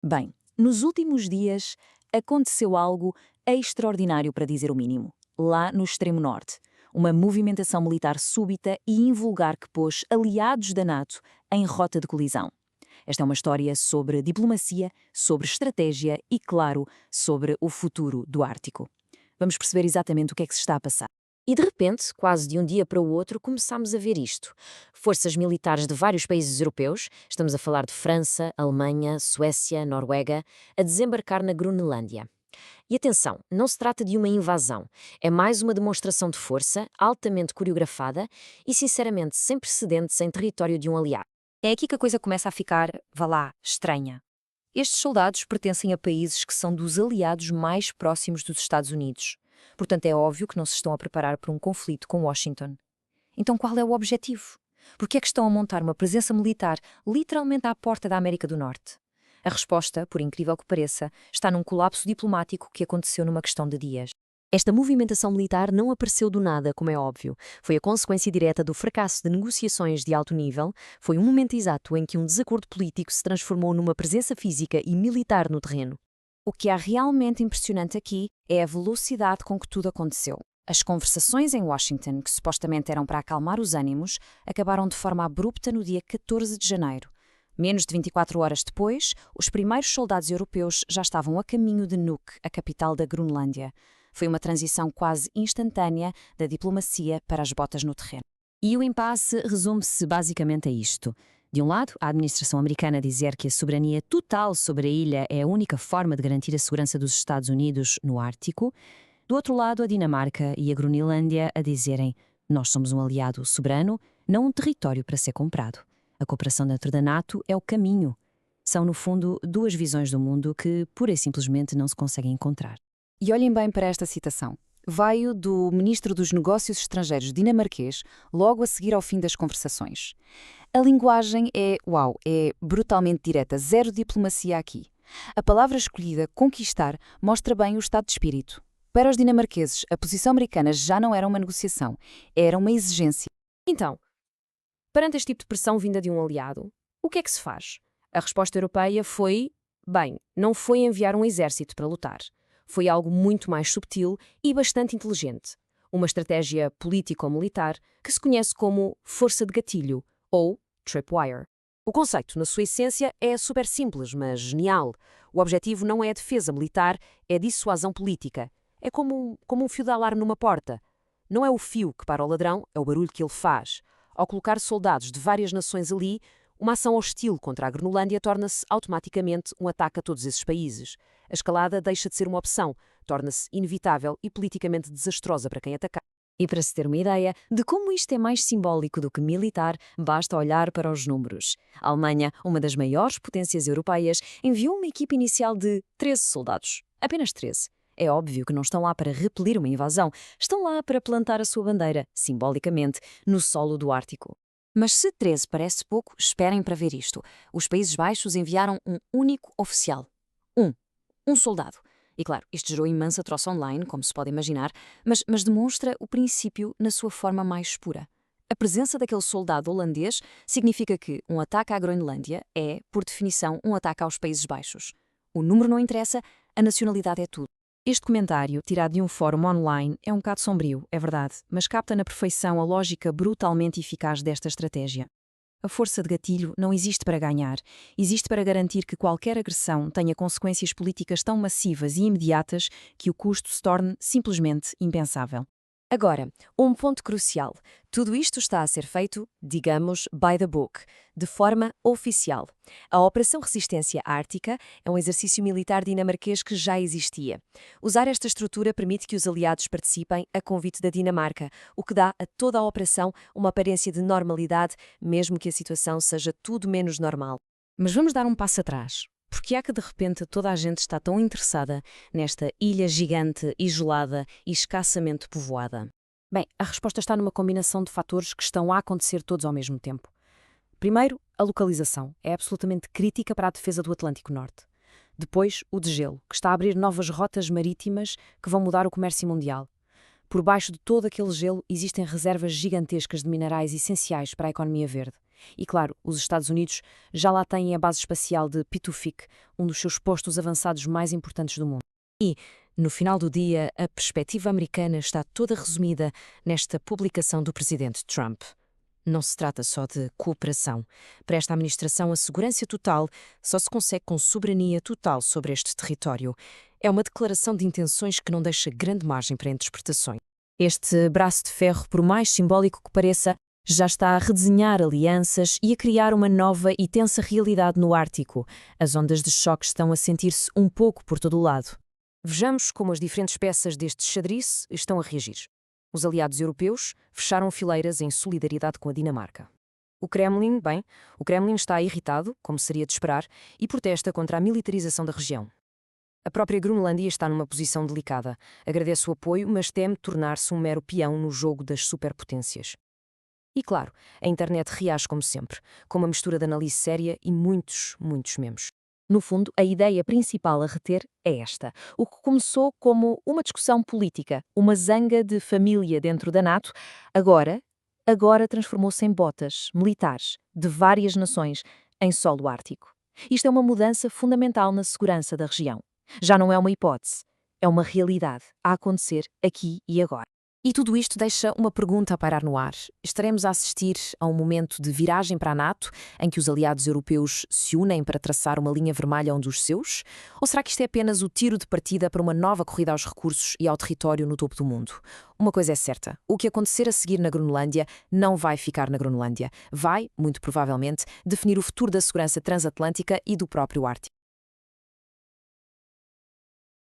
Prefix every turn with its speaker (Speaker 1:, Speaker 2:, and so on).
Speaker 1: Bem, nos últimos dias aconteceu algo extraordinário, para dizer o mínimo, lá no extremo norte. Uma movimentação militar súbita e invulgar que pôs aliados da NATO em rota de colisão. Esta é uma história sobre diplomacia, sobre estratégia e, claro, sobre o futuro do Ártico. Vamos perceber exatamente o que é que se está a passar.
Speaker 2: E de repente, quase de um dia para o outro, começámos a ver isto. Forças militares de vários países europeus, estamos a falar de França, Alemanha, Suécia, Noruega, a desembarcar na Groenlândia. E atenção, não se trata de uma invasão, é mais uma demonstração de força, altamente coreografada e, sinceramente, sem precedentes em território de um aliado.
Speaker 1: É aqui que a coisa começa a ficar, vá lá, estranha. Estes soldados pertencem a países que são dos aliados mais próximos dos Estados Unidos. Portanto, é óbvio que não se estão a preparar para um conflito com Washington. Então, qual é o objetivo? Por que é que estão a montar uma presença militar literalmente à porta da América do Norte? A resposta, por incrível que pareça, está num colapso diplomático que aconteceu numa questão de dias.
Speaker 2: Esta movimentação militar não apareceu do nada, como é óbvio. Foi a consequência direta do fracasso de negociações de alto nível, foi um momento exato em que um desacordo político se transformou numa presença física e militar no terreno.
Speaker 1: O que há realmente impressionante aqui é a velocidade com que tudo aconteceu. As conversações em Washington, que supostamente eram para acalmar os ânimos, acabaram de forma abrupta no dia 14 de janeiro. Menos de 24 horas depois, os primeiros soldados europeus já estavam a caminho de Nuuk, a capital da Groenlândia. Foi uma transição quase instantânea da diplomacia para as botas no terreno.
Speaker 3: E o impasse resume-se basicamente a isto. De um lado, a administração americana dizer que a soberania total sobre a ilha é a única forma de garantir a segurança dos Estados Unidos no Ártico. Do outro lado, a Dinamarca e a Groenlândia a dizerem: nós somos um aliado soberano, não um território para ser comprado. A cooperação dentro da NATO é o caminho. São, no fundo, duas visões do mundo que, pura e simplesmente, não se conseguem encontrar.
Speaker 1: E olhem bem para esta citação. Veio do ministro dos Negócios Estrangeiros dinamarquês, logo a seguir ao fim das conversações. A linguagem é brutalmente direta, zero diplomacia aqui. A palavra escolhida, conquistar, mostra bem o estado de espírito. Para os dinamarqueses, a posição americana já não era uma negociação, era uma exigência.
Speaker 2: Então, perante este tipo de pressão vinda de um aliado, o que é que se faz? A resposta europeia foi, não foi enviar um exército para lutar. Foi algo muito mais subtil e bastante inteligente. Uma estratégia político-militar que se conhece como força de gatilho, ou tripwire. O conceito, na sua essência, é super simples, mas genial. O objetivo não é a defesa militar, é a dissuasão política. É como um fio de alarme numa porta. Não é o fio que para o ladrão, é o barulho que ele faz. Ao colocar soldados de várias nações ali, uma ação hostil contra a Groenlândia torna-se automaticamente um ataque a todos esses países. A escalada deixa de ser uma opção, torna-se inevitável e politicamente desastrosa para quem atacar.
Speaker 3: E para se ter uma ideia de como isto é mais simbólico do que militar, basta olhar para os números. A Alemanha, uma das maiores potências europeias, enviou uma equipe inicial de 13 soldados. Apenas 13. É óbvio que não estão lá para repelir uma invasão, estão lá para plantar a sua bandeira, simbolicamente, no solo do Ártico.
Speaker 1: Mas se 13 parece pouco, esperem para ver isto. Os Países Baixos enviaram um único oficial. Um soldado. E claro, isto gerou imensa troça online, como se pode imaginar, mas demonstra o princípio na sua forma mais pura. A presença daquele soldado holandês significa que um ataque à Groenlândia é, por definição, um ataque aos Países Baixos. O número não interessa, a nacionalidade é tudo. Este comentário, tirado de um fórum online, é um bocado sombrio, é verdade, mas capta na perfeição a lógica brutalmente eficaz desta estratégia. A força de gatilho não existe para ganhar, existe para garantir que qualquer agressão tenha consequências políticas tão massivas e imediatas que o custo se torne simplesmente impensável.
Speaker 2: Agora, um ponto crucial. Tudo isto está a ser feito, digamos, by the book, de forma oficial. A Operação Resistência Ártica é um exercício militar dinamarquês que já existia. Usar esta estrutura permite que os aliados participem a convite da Dinamarca, o que dá a toda a operação uma aparência de normalidade, mesmo que a situação seja tudo menos normal.
Speaker 3: Mas vamos dar um passo atrás. Porque é que de repente toda a gente está tão interessada nesta ilha gigante, isolada e escassamente povoada?
Speaker 1: Bem, a resposta está numa combinação de fatores que estão a acontecer todos ao mesmo tempo. Primeiro, a localização é absolutamente crítica para a defesa do Atlântico Norte. Depois, o degelo, que está a abrir novas rotas marítimas que vão mudar o comércio mundial. Por baixo de todo aquele gelo existem reservas gigantescas de minerais essenciais para a economia verde.
Speaker 2: E claro, os Estados Unidos já lá têm a base espacial de Pitufik, um dos seus postos avançados mais importantes do mundo.
Speaker 1: No final do dia, a perspectiva americana está toda resumida nesta publicação do presidente Trump. Não se trata só de cooperação. Para esta administração, a segurança total só se consegue com soberania total sobre este território. É uma declaração de intenções que não deixa grande margem para interpretações.
Speaker 2: Este braço de ferro, por mais simbólico que pareça, já está a redesenhar alianças e a criar uma nova e tensa realidade no Ártico. As ondas de choque estão a sentir-se um pouco por todo o lado. Vejamos como as diferentes peças deste xadrez estão a reagir. Os aliados europeus fecharam fileiras em solidariedade com a Dinamarca. O Kremlin está irritado, como seria de esperar, e protesta contra a militarização da região. A própria Groenlândia está numa posição delicada. Agradece o apoio, mas teme tornar-se um mero peão no jogo das superpotências. E claro, a internet reage como sempre, com uma mistura de análise séria e muitos memes.
Speaker 3: No fundo, a ideia principal a reter é esta. O que começou como uma discussão política, uma zanga de família dentro da NATO, agora transformou-se em botas militares de várias nações em solo ártico. Isto é uma mudança fundamental na segurança da região. Já não é uma hipótese, é uma realidade a acontecer aqui e agora.
Speaker 2: E tudo isto deixa uma pergunta a pairar no ar. Estaremos a assistir a um momento de viragem para a NATO, em que os aliados europeus se unem para traçar uma linha vermelha a um dos seus? Ou será que isto é apenas o tiro de partida para uma nova corrida aos recursos e ao território no topo do mundo? Uma coisa é certa, o que acontecer a seguir na Groenlândia não vai ficar na Groenlândia. Vai, muito provavelmente, definir o futuro da segurança transatlântica e do próprio Ártico.